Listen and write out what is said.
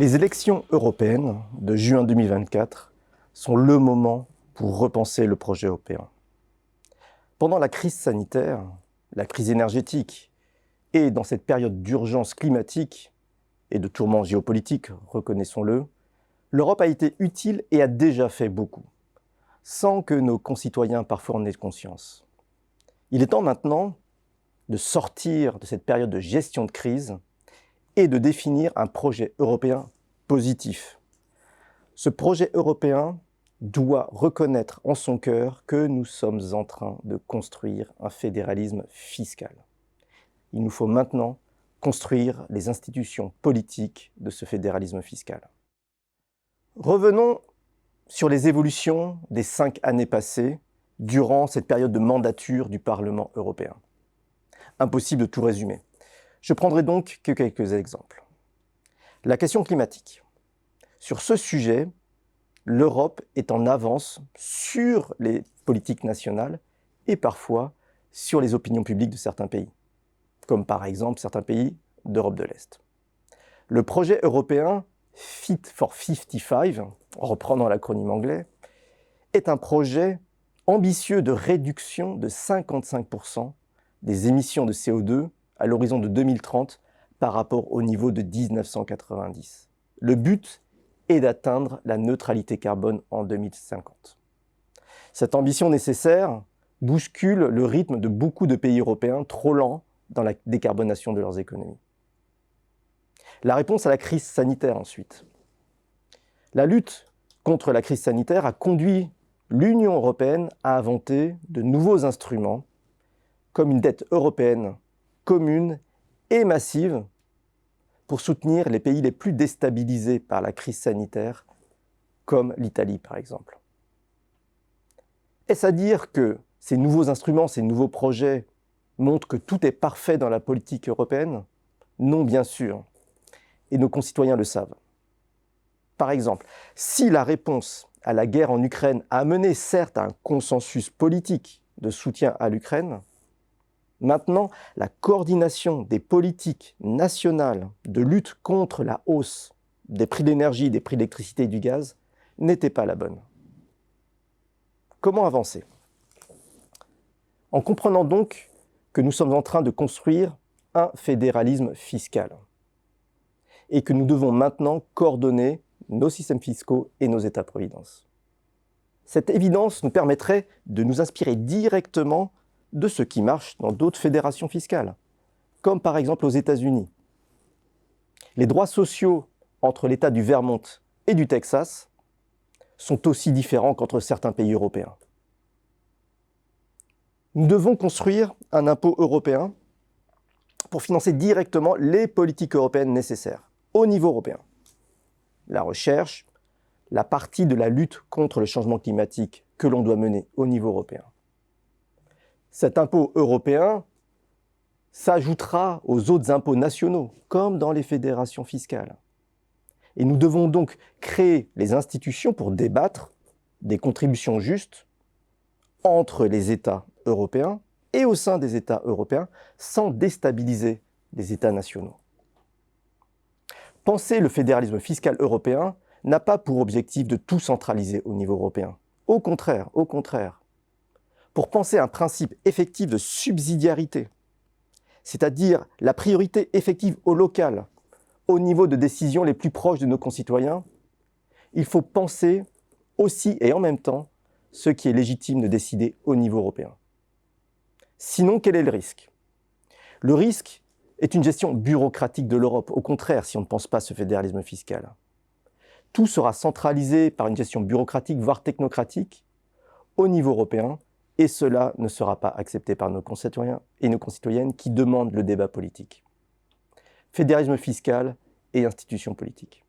Les élections européennes de juin 2024 sont le moment pour repenser le projet européen. Pendant la crise sanitaire, la crise énergétique et dans cette période d'urgence climatique et de tourments géopolitiques, reconnaissons-le, l'Europe a été utile et a déjà fait beaucoup, sans que nos concitoyens parfois en aient conscience. Il est temps maintenant de sortir de cette période de gestion de crise et de définir un projet européen positif. Ce projet européen doit reconnaître en son cœur que nous sommes en train de construire un fédéralisme fiscal. Il nous faut maintenant construire les institutions politiques de ce fédéralisme fiscal. Revenons sur les évolutions des 5 années passées durant cette période de mandature du Parlement européen. Impossible de tout résumer. Je prendrai donc que quelques exemples. La question climatique. Sur ce sujet, l'Europe est en avance sur les politiques nationales et parfois sur les opinions publiques de certains pays, comme par exemple certains pays d'Europe de l'Est. Le projet européen Fit for 55, en reprenant l'acronyme anglais, est un projet ambitieux de réduction de 55% des émissions de CO2 à l'horizon de 2030 par rapport au niveau de 1990. Le but est d'atteindre la neutralité carbone en 2050. Cette ambition nécessaire bouscule le rythme de beaucoup de pays européens trop lents dans la décarbonation de leurs économies. La réponse à la crise sanitaire ensuite. La lutte contre la crise sanitaire a conduit l'Union européenne à inventer de nouveaux instruments comme une dette européenne commune et massive pour soutenir les pays les plus déstabilisés par la crise sanitaire, comme l'Italie par exemple. Est-ce à dire que ces nouveaux instruments, ces nouveaux projets montrent que tout est parfait dans la politique européenne? Non, bien sûr. Et nos concitoyens le savent. Par exemple, si la réponse à la guerre en Ukraine a mené certes à un consensus politique de soutien à l'Ukraine, maintenant, la coordination des politiques nationales de lutte contre la hausse des prix de l'énergie, des prix de l'électricité et du gaz n'était pas la bonne. Comment avancer? En comprenant donc que nous sommes en train de construire un fédéralisme fiscal et que nous devons maintenant coordonner nos systèmes fiscaux et nos États-providence. Cette évidence nous permettrait de nous inspirer directement de ce qui marche dans d'autres fédérations fiscales, comme par exemple aux États-Unis. Les droits sociaux entre l'État du Vermont et du Texas sont aussi différents qu'entre certains pays européens. Nous devons construire un impôt européen pour financer directement les politiques européennes nécessaires, au niveau européen. La recherche, la partie de la lutte contre le changement climatique que l'on doit mener au niveau européen. Cet impôt européen s'ajoutera aux autres impôts nationaux, comme dans les fédérations fiscales. Et nous devons donc créer les institutions pour débattre des contributions justes entre les États européens et au sein des États européens, sans déstabiliser les États nationaux. Penser le fédéralisme fiscal européen n'a pas pour objectif de tout centraliser au niveau européen. Au contraire. Pour penser un principe effectif de subsidiarité, c'est-à-dire la priorité effective au local, au niveau de décision les plus proches de nos concitoyens, il faut penser aussi et en même temps ce qui est légitime de décider au niveau européen. Sinon, quel est le risque? Le risque est une gestion bureaucratique de l'Europe, au contraire, si on ne pense pas ce fédéralisme fiscal. Tout sera centralisé par une gestion bureaucratique, voire technocratique, au niveau européen, et cela ne sera pas accepté par nos concitoyens et nos concitoyennes qui demandent le débat politique. Fédéralisme fiscal et institutions politiques.